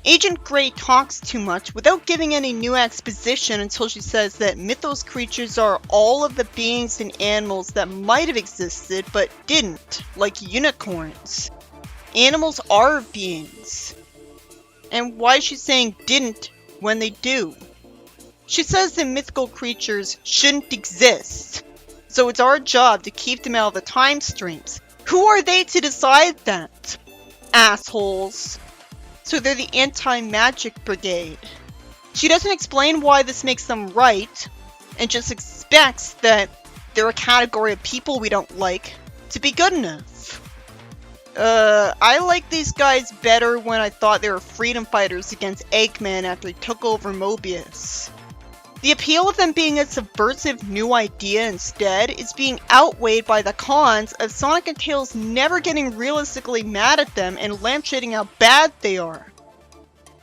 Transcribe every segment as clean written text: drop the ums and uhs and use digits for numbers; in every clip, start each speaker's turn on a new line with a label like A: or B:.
A: Agent Grey talks too much without giving any new exposition until she says that mythos creatures are all of the beings and animals that might have existed but didn't, like unicorns. Animals are beings. And why is she saying didn't when they do? She says that mythical creatures shouldn't exist, so it's our job to keep them out of the time streams. Who are they to decide that? Assholes. So they're the anti-magic brigade. She doesn't explain why this makes them right, and just expects that they're a category of people we don't like to be good enough. I like these guys better when I thought they were freedom fighters against Eggman after he took over Mobius. The appeal of them being a subversive new idea instead is being outweighed by the cons of Sonic and Tails never getting realistically mad at them and lampshading how bad they are.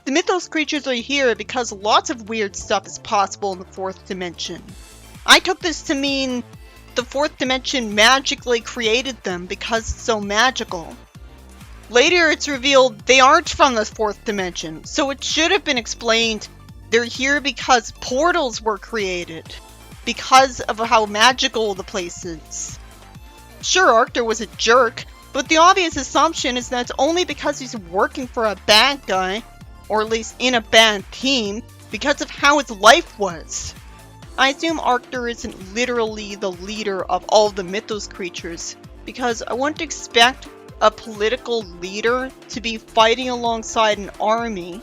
A: The mythos creatures are here because lots of weird stuff is possible in the 4th dimension. I took this to mean the 4th dimension magically created them because it's so magical. Later it's revealed they aren't from the 4th dimension, so it should have been explained they're here because portals were created, because of how magical the place is. Sure, Arctor was a jerk, but the obvious assumption is that it's only because he's working for a bad guy, or at least in a bad team, because of how his life was. I assume Arctor isn't literally the leader of all the mythos creatures, because I wouldn't expect a political leader to be fighting alongside an army.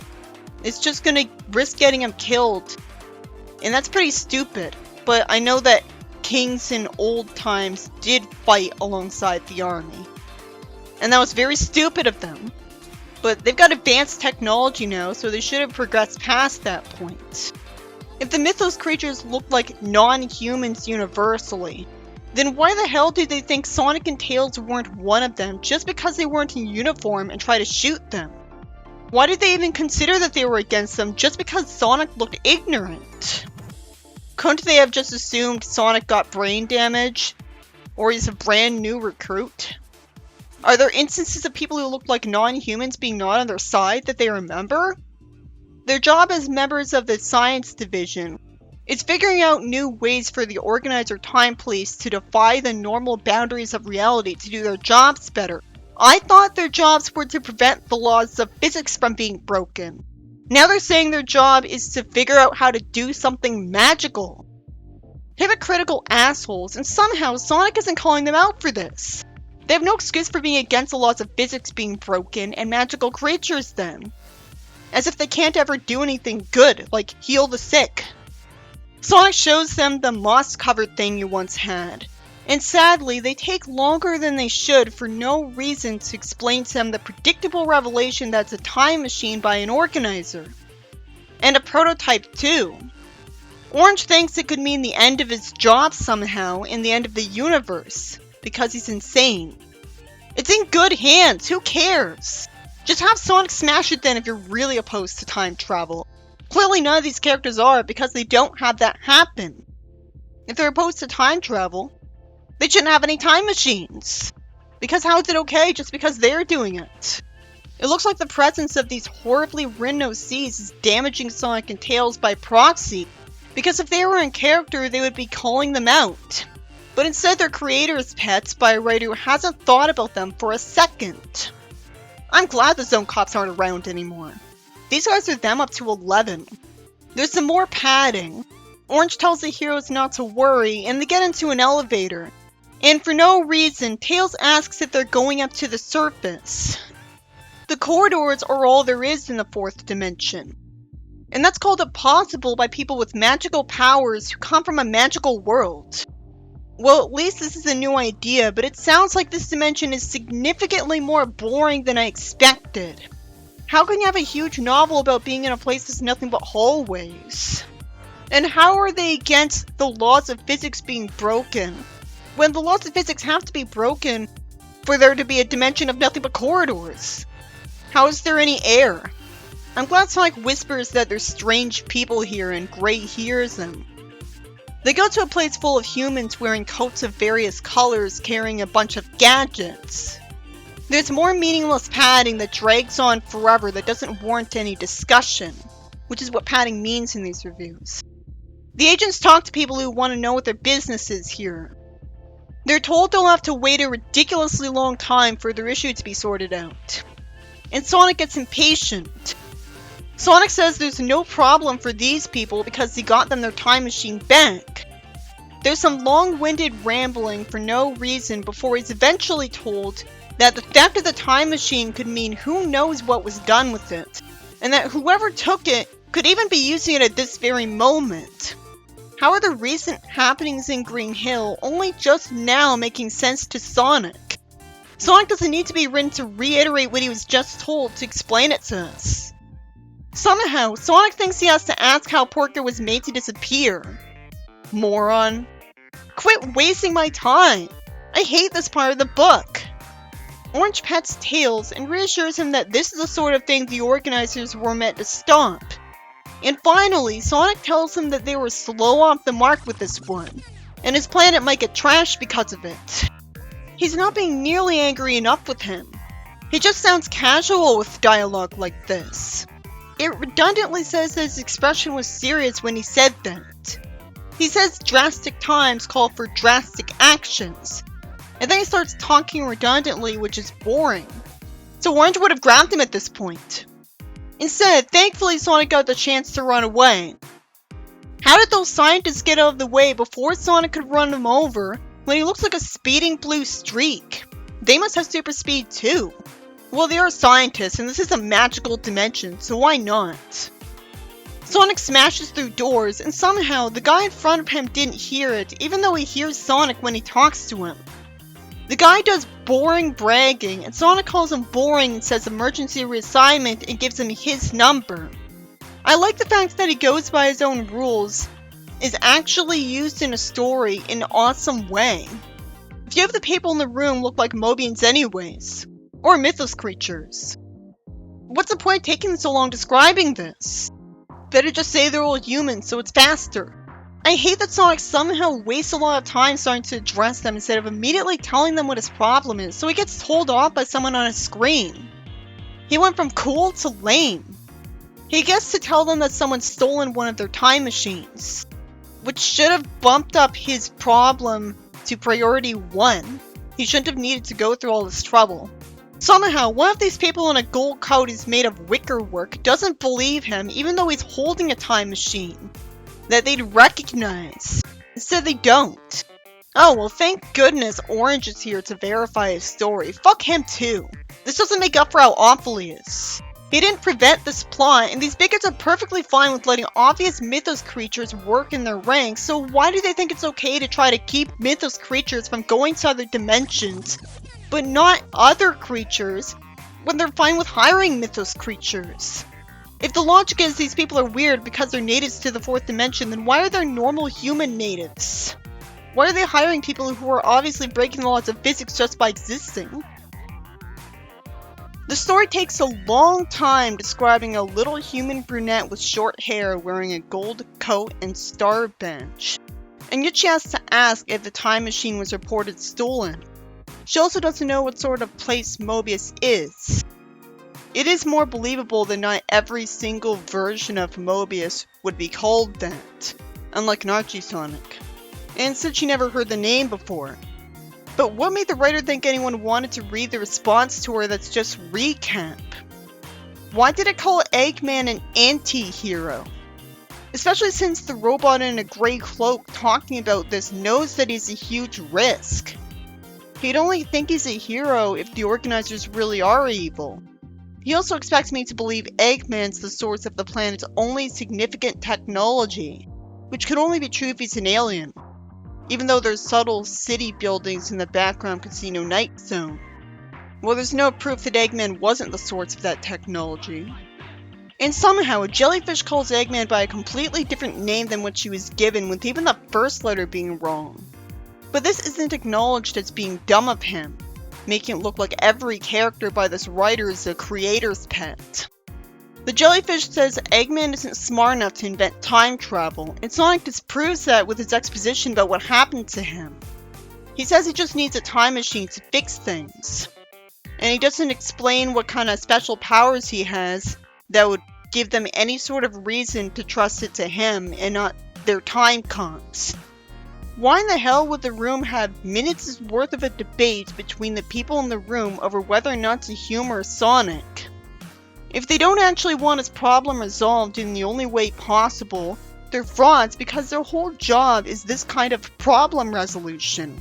A: It's just gonna risk getting him killed. And that's pretty stupid. But I know that kings in old times did fight alongside the army. And that was very stupid of them. But they've got advanced technology now, so they should have progressed past that point. If the mythos creatures look like non-humans universally, then why the hell do they think Sonic and Tails weren't one of them just because they weren't in uniform and try to shoot them? Why did they even consider that they were against them just because Sonic looked ignorant? Couldn't they have just assumed Sonic got brain damage? Or he's a brand new recruit? Are there instances of people who look like non-humans being not on their side that they remember? Their job as members of the Science Division is figuring out new ways for the Organizer Time Police to defy the normal boundaries of reality to do their jobs better. I thought their jobs were to prevent the laws of physics from being broken. Now they're saying their job is to figure out how to do something magical. Hypocritical assholes, and somehow Sonic isn't calling them out for this. They have no excuse for being against the laws of physics being broken and magical creatures then. As if they can't ever do anything good, like heal the sick. Sonic shows them the moss-covered thing you once had. And sadly, they take longer than they should for no reason to explain to them the predictable revelation that's a time machine by an organizer. And a prototype too. Orange thinks it could mean the end of his job somehow and the end of the universe, because he's insane. It's in good hands, who cares? Just have Sonic smash it then if you're really opposed to time travel. Clearly none of these characters are because they don't have that happen. If they're opposed to time travel, they shouldn't have any time machines. Because how is it okay just because they're doing it? It looks like the presence of these horribly written OCs is damaging Sonic and Tails by proxy. Because if they were in character, they would be calling them out. But instead they're creators' pets by a writer who hasn't thought about them for a second. I'm glad the Zone Cops aren't around anymore. These guys are them up to 11. There's some more padding. Orange tells the heroes not to worry, and they get into an elevator. And for no reason, Tails asks if they're going up to the surface. The corridors are all there is in the 4th dimension. And that's called impossible by people with magical powers who come from a magical world. Well, at least this is a new idea, but it sounds like this dimension is significantly more boring than I expected. How can you have a huge novel about being in a place that's nothing but hallways? And how are they against the laws of physics being broken? When the laws of physics have to be broken for there to be a dimension of nothing but corridors. How is there any air? I'm glad Sonic whispers that there's strange people here and Gray hears them. They go to a place full of humans wearing coats of various colors carrying a bunch of gadgets. There's more meaningless padding that drags on forever that doesn't warrant any discussion, which is what padding means in these reviews. The agents talk to people who want to know what their business is here. They're told they'll have to wait a ridiculously long time for their issue to be sorted out. And Sonic gets impatient. Sonic says there's no problem for these people because he got them their time machine back. There's some long-winded rambling for no reason before he's eventually told that the theft of the time machine could mean who knows what was done with it, and that whoever took it could even be using it at this very moment. How are the recent happenings in Green Hill only just now making sense to Sonic? Sonic doesn't need to be written to reiterate what he was just told to explain it to us. Somehow, Sonic thinks he has to ask how Porker was made to disappear. Moron. Quit wasting my time! I hate this part of the book! Orange pets Tails and reassures him that this is the sort of thing the organizers were meant to stop. And finally, Sonic tells him that they were slow off the mark with this one, and his planet might get trashed because of it. He's not being nearly angry enough with him. He just sounds casual with dialogue like this. It redundantly says that his expression was serious when he said that. He says drastic times call for drastic actions, and then he starts talking redundantly, which is boring. So Orange would have grabbed him at this point. Instead, thankfully Sonic got the chance to run away. How did those scientists get out of the way before Sonic could run him over when he looks like a speeding blue streak? They must have super speed too. Well, they are scientists, and this is a magical dimension, so why not? Sonic smashes through doors, and somehow the guy in front of him didn't hear it, even though he hears Sonic when he talks to him. The guy does boring bragging, and Sonic calls him boring and says emergency reassignment and gives him his number. I like the fact that he goes by his own rules, is actually used in a story in an awesome way. Few of the people in the room look like Mobians anyways. Or mythos creatures. What's the point of taking so long describing this? Better just say they're all humans so it's faster. I hate that Sonic somehow wastes a lot of time starting to address them instead of immediately telling them what his problem is, so he gets told off by someone on a screen. He went from cool to lame. He gets to tell them that someone's stolen one of their time machines, which should have bumped up his problem to priority 1. He shouldn't have needed to go through all this trouble. Somehow, one of these people in a gold coat is made of wickerwork doesn't believe him even though he's holding a time machine that they'd recognize. Instead, they don't. Oh, well, thank goodness Orange is here to verify his story. Fuck him too. This doesn't make up for how awful he is. He didn't prevent this plot, and these bigots are perfectly fine with letting obvious mythos creatures work in their ranks, so why do they think it's okay to try to keep mythos creatures from going to other dimensions, but not other creatures, when they're fine with hiring mythos creatures? If the logic is these people are weird because they're natives to the 4th dimension, then why are there normal human natives? Why are they hiring people who are obviously breaking the laws of physics just by existing? The story takes a long time describing a little human brunette with short hair wearing a gold coat and star bench, and yet she has to ask if the time machine was reported stolen. She also doesn't know what sort of place Mobius is. It is more believable that not every single version of Mobius would be called that, unlike Narchi Sonic. And said she never heard the name before. But what made the writer think anyone wanted to read the response to her that's just recap? Why did it call Eggman an anti-hero? Especially since the robot in a grey cloak talking about this knows that he's a huge risk. He'd only think he's a hero if the organizers really are evil. He also expects me to believe Eggman's the source of the planet's only significant technology, which could only be true if he's an alien, even though there's subtle city buildings in the background Casino Night Zone. Well, there's no proof that Eggman wasn't the source of that technology. And somehow, a jellyfish calls Eggman by a completely different name than what she was given, with even the first letter being wrong. But this isn't acknowledged as being dumb of him, making it look like every character by this writer is a creator's pet. The jellyfish says Eggman isn't smart enough to invent time travel, and Sonic disproves that with his exposition about what happened to him. He says he just needs a time machine to fix things. and he doesn't explain what kind of special powers he has that would give them any sort of reason to trust it to him and not their time comps. Why in the hell would the room have minutes worth of a debate between the people in the room over whether or not to humor Sonic? If they don't actually want his problem resolved in the only way possible, they're frauds because their whole job is this kind of problem resolution.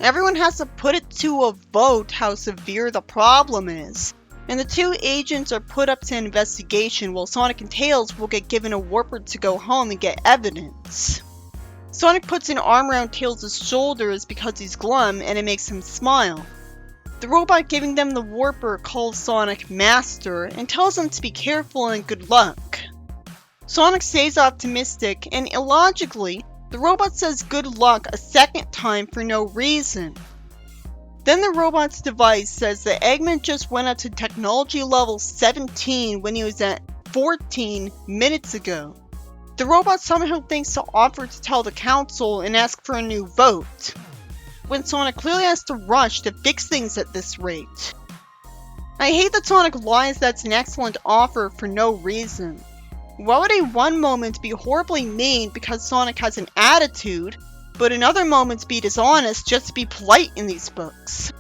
A: Everyone has to put it to a vote how severe the problem is, and the two agents are put up to investigation while Sonic and Tails will get given a warper to go home and get evidence. Sonic puts an arm around Tails' shoulders because he's glum and it makes him smile. The robot giving them the warper calls Sonic Master and tells him to be careful and good luck. Sonic stays optimistic, and illogically, the robot says good luck a second time for no reason. Then the robot's device says that Eggman just went up to technology level 17 when he was at 14 minutes ago. The robot somehow thinks to offer to tell the council and ask for a new vote, when Sonic clearly has to rush to fix things at this rate. I hate that Sonic lies that's an excellent offer for no reason. Why would he one moment be horribly mean because Sonic has an attitude, but in other moments be dishonest just to be polite in these books?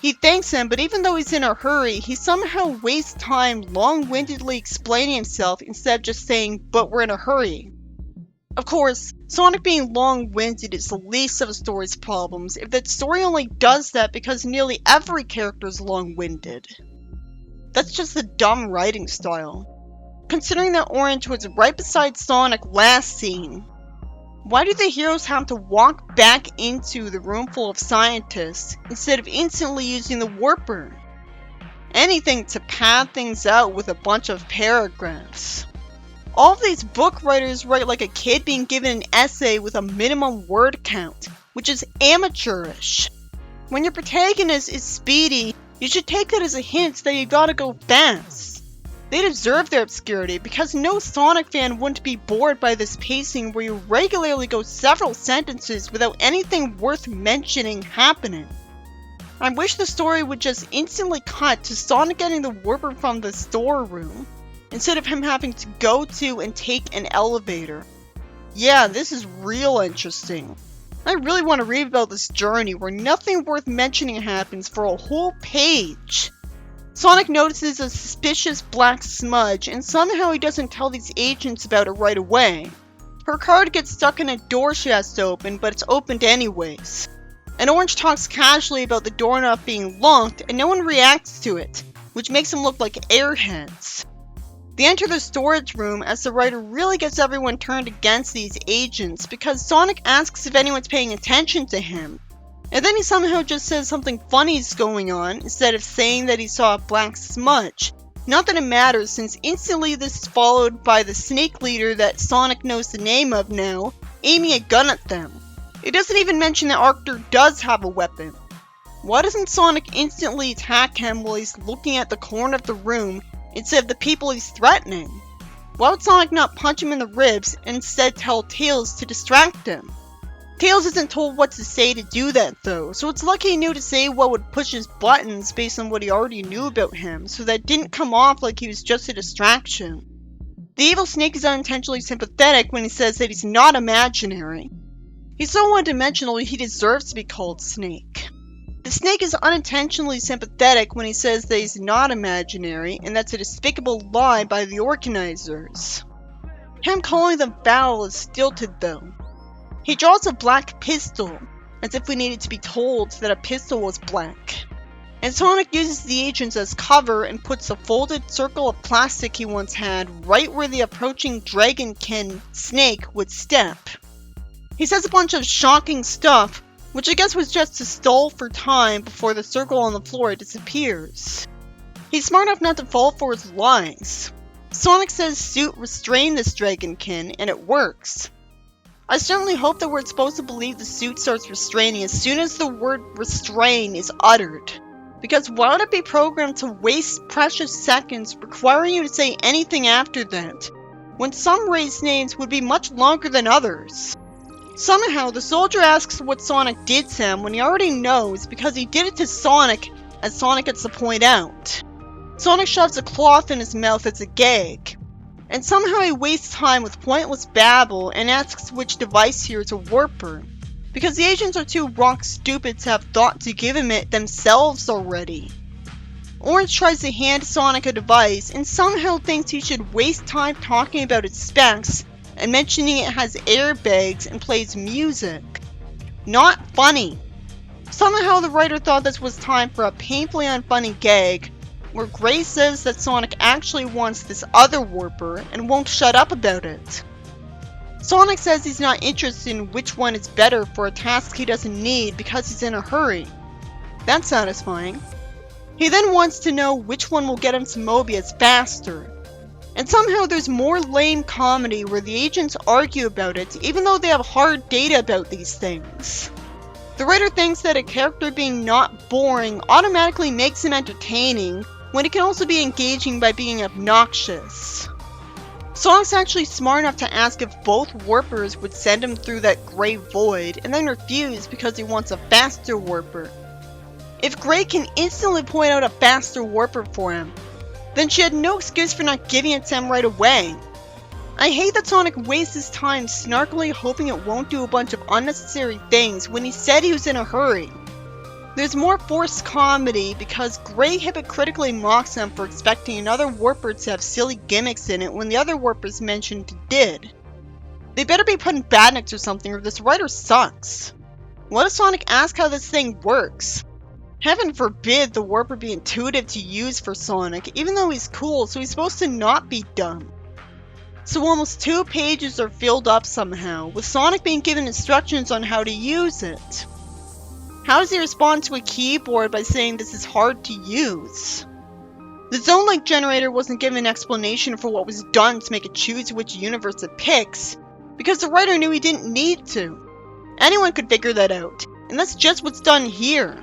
A: He thanks him, but even though he's in a hurry, he somehow wastes time long-windedly explaining himself instead of just saying, "but we're in a hurry." Of course, Sonic being long-winded is the least of the story's problems if that story only does that because nearly every character is long-winded. That's just the dumb writing style. Considering that Orange was right beside Sonic last scene, why do the heroes have to walk back into the room full of scientists instead of instantly using the warper? Anything to pad things out with a bunch of paragraphs. All of these book writers write like a kid being given an essay with a minimum word count, which is amateurish. When your protagonist is speedy, you should take that as a hint that you gotta go fast. They deserve their obscurity because no Sonic fan wouldn't be bored by this pacing where you regularly go several sentences without anything worth mentioning happening. I wish the story would just instantly cut to Sonic getting the warper from the storeroom, instead of him having to go to and take an elevator. Yeah, this is real interesting. I really want to read about this journey where nothing worth mentioning happens for a whole page. Sonic notices a suspicious black smudge, and somehow he doesn't tell these agents about it right away. Her card gets stuck in a door she has to open, but it's opened anyways. And Orange talks casually about the door not being locked, and no one reacts to it, which makes them look like airheads. They enter the storage room as the writer really gets everyone turned against these agents because Sonic asks if anyone's paying attention to him. And then he somehow just says something funny is going on instead of saying that he saw a black smudge. Not that it matters since instantly this is followed by the snake leader that Sonic knows the name of now, aiming a gun at them. It doesn't even mention that Arctor does have a weapon. Why doesn't Sonic instantly attack him while he's looking at the corner of the room instead of the people he's threatening? Why would Sonic not punch him in the ribs and instead tell Tails to distract him? Tails isn't told what to say to do that though, so it's lucky he knew to say what would push his buttons based on what he already knew about him, so that it didn't come off like he was just a distraction. The evil snake is unintentionally sympathetic when he says that he's not imaginary. He's so one-dimensional he deserves to be called Snake. The snake is unintentionally sympathetic when he says that he's not imaginary, and that's a despicable lie by the organizers. Him calling them foul is stilted though. He draws a black pistol, as if we needed to be told that a pistol was black. And Sonic uses the agents as cover and puts a folded circle of plastic he once had right where the approaching Dragonkin snake would step. He says a bunch of shocking stuff, which I guess was just to stall for time before the circle on the floor disappears. He's smart enough not to fall for his lies. Sonic says Suit restrained this Dragonkin, and it works. I certainly hope that we're supposed to believe the suit starts restraining as soon as the word restrain is uttered. Because why would it be programmed to waste precious seconds requiring you to say anything after that, when some race names would be much longer than others? Somehow, the soldier asks what Sonic did to him when he already knows because he did it to Sonic as Sonic gets to point out. Sonic shoves a cloth in his mouth as a gag, and somehow he wastes time with pointless babble and asks which device here is a warper, because the agents are too rock stupid to have thought to give him it themselves already. Orange tries to hand Sonic a device and somehow thinks he should waste time talking about its specs and mentioning it has airbags and plays music. Not funny. Somehow the writer thought this was time for a painfully unfunny gag, where Gray says that Sonic actually wants this other warper and won't shut up about it. Sonic says he's not interested in which one is better for a task he doesn't need because he's in a hurry. That's satisfying. He then wants to know which one will get him to Mobius faster. And somehow there's more lame comedy where the agents argue about it even though they have hard data about these things. The writer thinks that a character being not boring automatically makes him entertaining, when it can also be engaging by being obnoxious. Sonic's actually smart enough to ask if both warpers would send him through that gray void, and then refuse because he wants a faster warper. If Gray can instantly point out a faster warper for him, then she had no excuse for not giving it to him right away. I hate that Sonic wastes his time snarkily hoping it won't do a bunch of unnecessary things when he said he was in a hurry. There's more forced comedy because Gray hypocritically mocks him for expecting another warper to have silly gimmicks in it when the other warpers mentioned did. They better be put in badniks or something or this writer sucks. What if Sonic asks how this thing works? Heaven forbid the warper be intuitive to use for Sonic, even though he's cool, so he's supposed to not be dumb. So almost 2 pages are filled up somehow, with Sonic being given instructions on how to use it. How does he respond to a keyboard by saying this is hard to use? The Zone Link generator wasn't given an explanation for what was done to make it choose which universe it picks, because the writer knew he didn't need to. Anyone could figure that out, and that's just what's done here.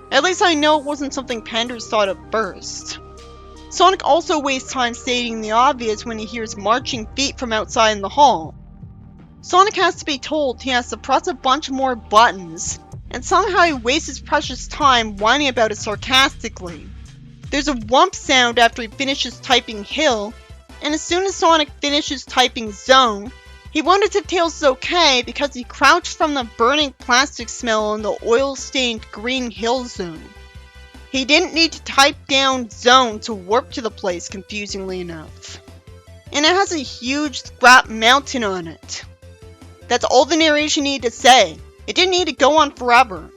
A: At least I know it wasn't something Penders thought of first. Sonic also wastes time stating the obvious when he hears marching feet from outside in the hall. Sonic has to be told he has to press a bunch more buttons, and somehow he wastes his precious time whining about it sarcastically. There's a whump sound after he finishes typing hill, and as soon as Sonic finishes typing zone, he wonders if Tails is okay because he crouched from the burning plastic smell in the oil-stained green hill zone. He didn't need to type down zone to warp to the place, confusingly enough. And it has a huge scrap mountain on it. That's all the narration needed to say. It didn't need to go on forever.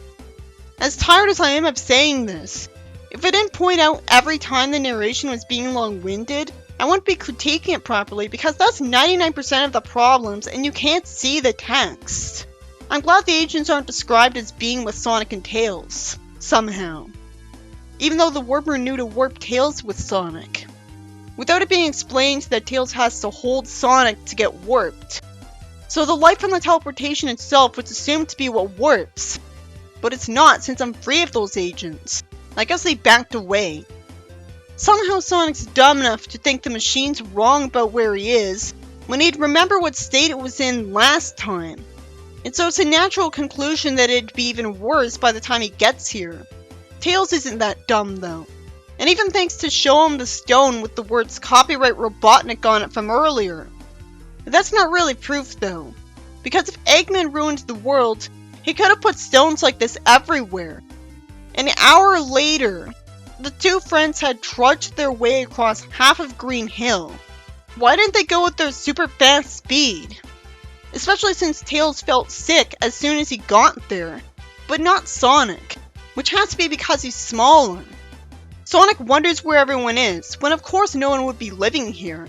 A: As tired as I am of saying this, if it didn't point out every time the narration was being long-winded, I wouldn't be critiquing it properly because that's 99% of the problems and you can't see the text. I'm glad the agents aren't described as being with Sonic and Tails, somehow. Even though the warper knew to warp Tails with Sonic. Without it being explained that Tails has to hold Sonic to get warped. So the light from the teleportation itself was assumed to be what warps. But it's not since I'm free of those agents. I guess they backed away. Somehow Sonic's dumb enough to think the machine's wrong about where he is, when he'd remember what state it was in last time. And so it's a natural conclusion that it'd be even worse by the time he gets here. Tails isn't that dumb though, and even thanks to show him the stone with the words copyright Robotnik on it from earlier. But that's not really proof though, because if Eggman ruined the world, he could have put stones like this everywhere. An hour later, the two friends had trudged their way across half of Green Hill. Why didn't they go with their super fast speed? Especially since Tails felt sick as soon as he got there, but not Sonic, which has to be because he's smaller. Sonic wonders where everyone is, when of course no one would be living here.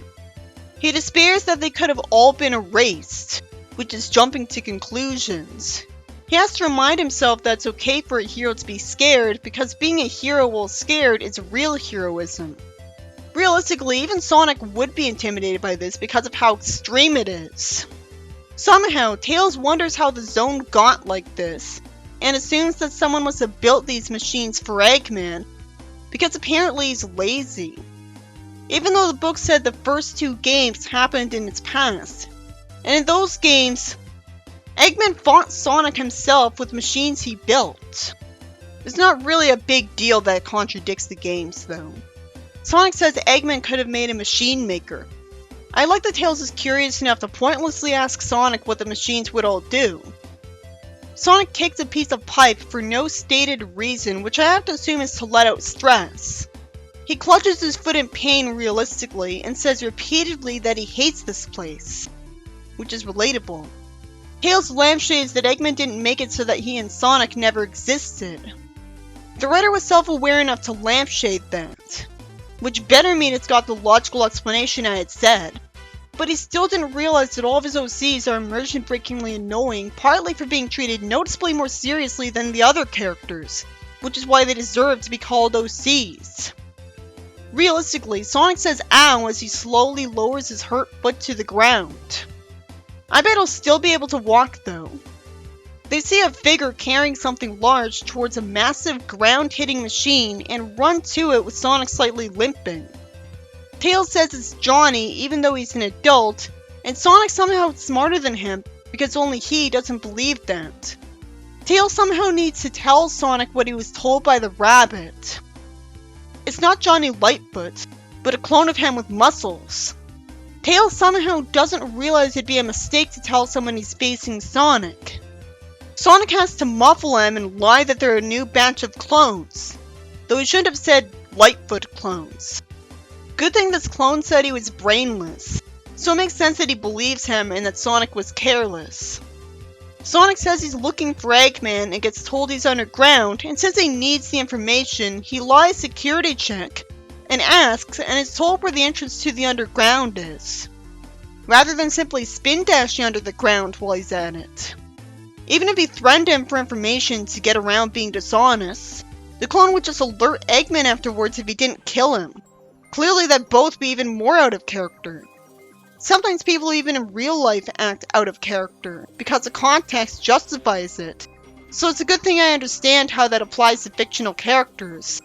A: He despairs that they could have all been erased, which is jumping to conclusions. He has to remind himself that it's okay for a hero to be scared because being a hero while scared is real heroism. Realistically, even Sonic would be intimidated by this because of how extreme it is. Somehow, Tails wonders how the zone got like this, and assumes that someone must have built these machines for Eggman, because apparently he's lazy. Even though the book said the first 2 games happened in its past, and in those games, Eggman fought Sonic himself with machines he built. It's not really a big deal that it contradicts the games, though. Sonic says Eggman could have made a machine maker. I like that Tails is curious enough to pointlessly ask Sonic what the machines would all do. Sonic kicks a piece of pipe for no stated reason, which I have to assume is to let out stress. He clutches his foot in pain realistically and says repeatedly that he hates this place, which is relatable. Tails lampshades that Eggman didn't make it so that he and Sonic never existed. The writer was self-aware enough to lampshade that, which better mean it's got the logical explanation I had said. But he still didn't realize that all of his OCs are immersion-breakingly annoying, partly for being treated noticeably more seriously than the other characters, which is why they deserve to be called OCs. Realistically, Sonic says ow as he slowly lowers his hurt foot to the ground. I bet he'll still be able to walk though. They see a figure carrying something large towards a massive ground-hitting machine and run to it with Sonic slightly limping. Tails says it's Johnny even though he's an adult, and Sonic somehow is smarter than him because only he doesn't believe that. Tails somehow needs to tell Sonic what he was told by the rabbit. It's not Johnny Lightfoot, but a clone of him with muscles. Tails somehow doesn't realize it'd be a mistake to tell someone he's facing Sonic. Sonic has to muffle him and lie that they're a new batch of clones, though he shouldn't have said Lightfoot clones. Good thing this clone said he was brainless, so it makes sense that he believes him and that Sonic was careless. Sonic says he's looking for Eggman and gets told he's underground, and since he needs the information, he lies security check and asks and is told where the entrance to the underground is, rather than simply spin dashing under the ground while he's at it. Even if he threatened him for information to get around being dishonest, the clone would just alert Eggman afterwards if he didn't kill him. Clearly that'd both be even more out of character. Sometimes people even in real life act out of character, because the context justifies it. So it's a good thing I understand how that applies to fictional characters.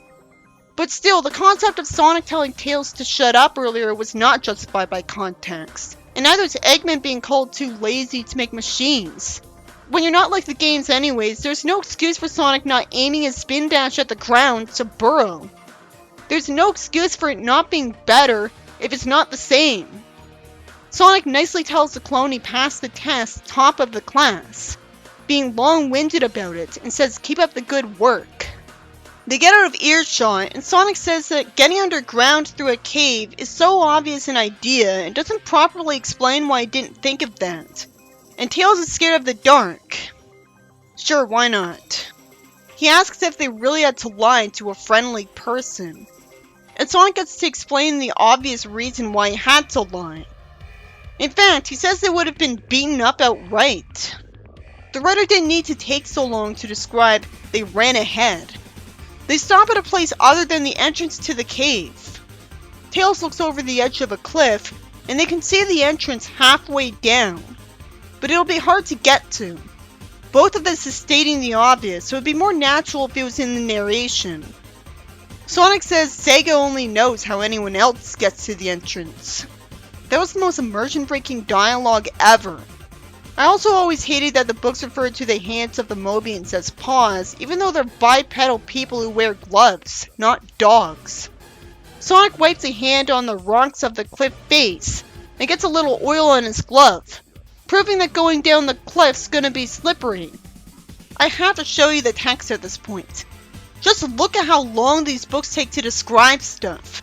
A: But still, the concept of Sonic telling Tails to shut up earlier was not justified by context. And neither is Eggman being called too lazy to make machines. When you're not like the games anyways, there's no excuse for Sonic not aiming his spin dash at the ground to burrow. There's no excuse for it not being better if it's not the same. Sonic nicely tells the clone he passed the test top of the class, being long-winded about it, and says keep up the good work. They get out of earshot, and Sonic says that getting underground through a cave is so obvious an idea and doesn't properly explain why he didn't think of that. And Tails is scared of the dark. Sure, why not? He asks if they really had to lie to a friendly person. And Sonic gets to explain the obvious reason why he had to lie. In fact, he says they would have been beaten up outright. The writer didn't need to take so long to describe they ran ahead. They stop at a place other than the entrance to the cave. Tails looks over the edge of a cliff, and they can see the entrance halfway down. But it'll be hard to get to. Both of this is stating the obvious, so it'd be more natural if it was in the narration. Sonic says Sega only knows how anyone else gets to the entrance. That was the most immersion-breaking dialogue ever. I also always hated that the books referred to the hands of the Mobians as paws, even though they're bipedal people who wear gloves, not dogs. Sonic wipes a hand on the rocks of the cliff face, and gets a little oil on his glove, proving that going down the cliff's gonna be slippery. I have to show you the text at this point. Just look at how long these books take to describe stuff.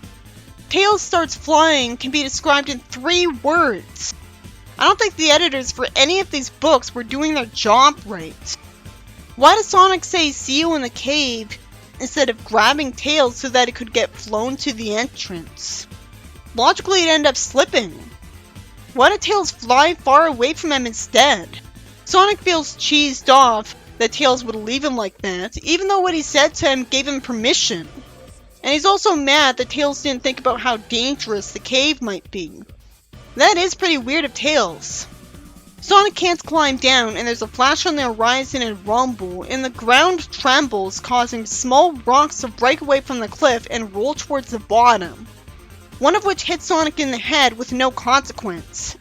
A: Tails starts flying can be described in 3 words. I don't think the editors for any of these books were doing their job right. Why does Sonic say see you in the cave instead of grabbing Tails so that it could get flown to the entrance? Logically it'd end up slipping. Why did Tails fly far away from him instead? Sonic feels cheesed off that Tails would leave him like that, even though what he said to him gave him permission. And he's also mad that Tails didn't think about how dangerous the cave might be. That is pretty weird of Tails. Sonic can't climb down, and there's a flash on the horizon and rumble, and the ground trembles, causing small rocks to break away from the cliff and roll towards the bottom. One of which hits Sonic in the head with no consequence.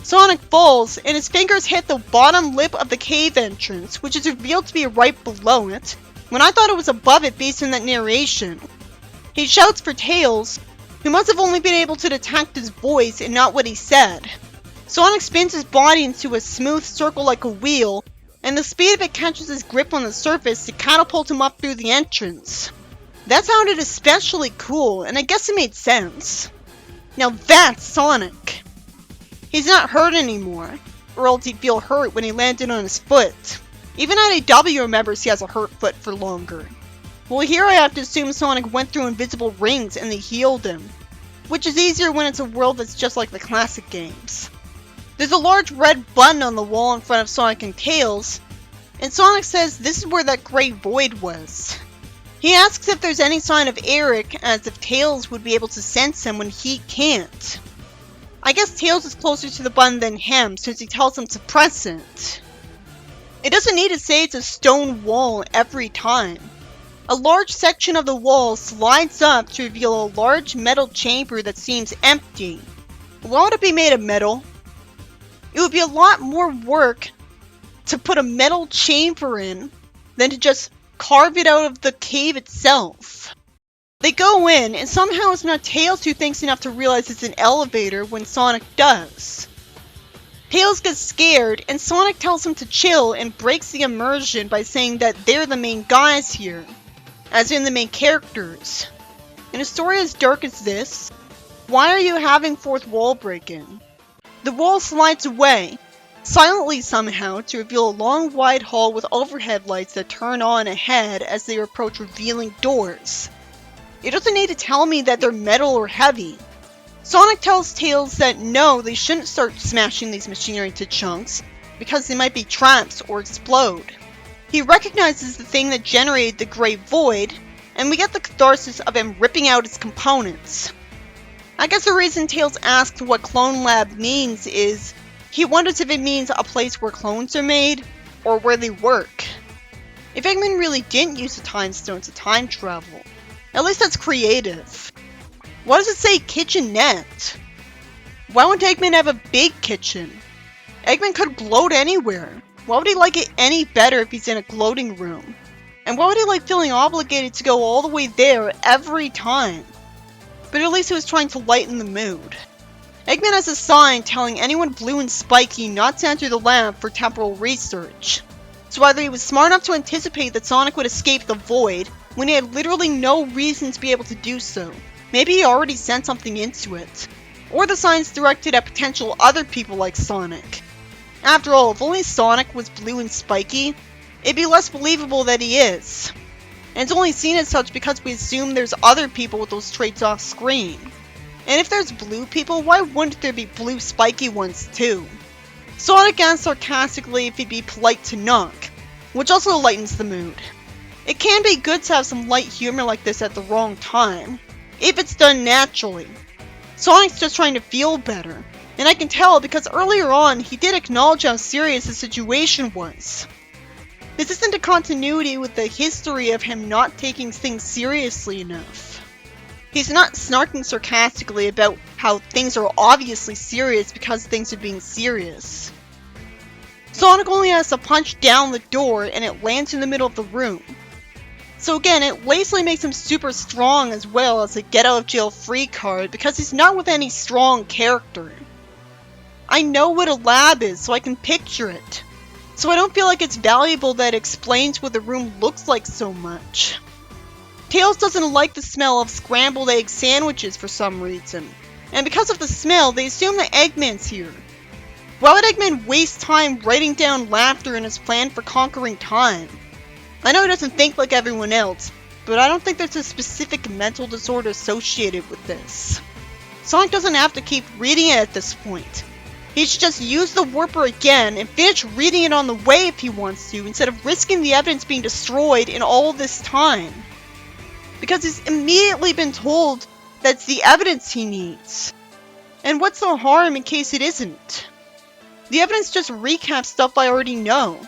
A: Sonic falls, and his fingers hit the bottom lip of the cave entrance, which is revealed to be right below it, when I thought it was above it based on that narration. He shouts for Tails, who must have only been able to detect his voice and not what he said. Sonic spins his body into a smooth circle like a wheel, and the speed of it catches his grip on the surface to catapult him up through the entrance. That sounded especially cool, and I guess it made sense. Now that's Sonic. He's not hurt anymore, or else he'd feel hurt when he landed on his foot. Even NAW remembers he has a hurt foot for longer. Well, here I have to assume Sonic went through invisible rings and they healed him, which is easier when it's a world that's just like the classic games. There's a large red button on the wall in front of Sonic and Tails, and Sonic says this is where that gray void was. He asks if there's any sign of Eric, as if Tails would be able to sense him when he can't. I guess Tails is closer to the button than him, since he tells him to press it. It doesn't need to say it's a stone wall every time. A large section of the wall slides up to reveal a large metal chamber that seems empty. Why would it be made of metal? It would be a lot more work to put a metal chamber in than to just carve it out of the cave itself. They go in, and somehow it's not Tails who thinks enough to realize it's an elevator when Sonic does. Tails gets scared, and Sonic tells him to chill and breaks the immersion by saying that they're the main guys here, as in the main characters. In a story as dark as this, why are you having fourth wall break-in? The wall slides away, silently somehow, to reveal a long wide hall with overhead lights that turn on ahead as they approach revealing doors. It doesn't need to tell me that they're metal or heavy. Sonic tells Tails that no, they shouldn't start smashing these machinery to chunks, because they might be traps or explode. He recognizes the thing that generated the Great Void, and we get the catharsis of him ripping out its components. I guess the reason Tails asked what Clone Lab means is he wonders if it means a place where clones are made, or where they work. If Eggman really didn't use the Time Stone to time travel, at least that's creative. Why does it say kitchenette? Why wouldn't Eggman have a big kitchen? Eggman could gloat anywhere. Why would he like it any better if he's in a gloating room? And why would he like feeling obligated to go all the way there every time? But at least he was trying to lighten the mood. Eggman has a sign telling anyone blue and spiky not to enter the lab for temporal research. So either he was smart enough to anticipate that Sonic would escape the void when he had literally no reason to be able to do so. Maybe he already sent something into it. Or the sign's directed at potential other people like Sonic. After all, if only Sonic was blue and spiky, it'd be less believable that he is. And it's only seen as such because we assume there's other people with those traits off screen. And if there's blue people, why wouldn't there be blue spiky ones too? Sonic asks sarcastically if he'd be polite to knock, which also lightens the mood. It can be good to have some light humor like this at the wrong time, if it's done naturally. Sonic's just trying to feel better, and I can tell because earlier on he did acknowledge how serious the situation was. This isn't a continuity with the history of him not taking things seriously enough. He's not snarking sarcastically about how things are obviously serious because things are being serious. Sonic only has to punch down the door and it lands in the middle of the room. So again, it basically makes him super strong as well as a get out of jail free card because he's not with any strong character. I know what a lab is, so I can picture it. So I don't feel like it's valuable that it explains what the room looks like so much. Tails doesn't like the smell of scrambled egg sandwiches for some reason, and because of the smell, they assume that Eggman's here. Why would Eggman waste time writing down laughter in his plan for conquering time? I know he doesn't think like everyone else, but I don't think there's a specific mental disorder associated with this. Sonic doesn't have to keep reading it at this point. He should just use the warper again and finish reading it on the way if he wants to, instead of risking the evidence being destroyed in all this time. Because he's immediately been told that's the evidence he needs. And what's the harm in case it isn't? The evidence just recaps stuff I already know.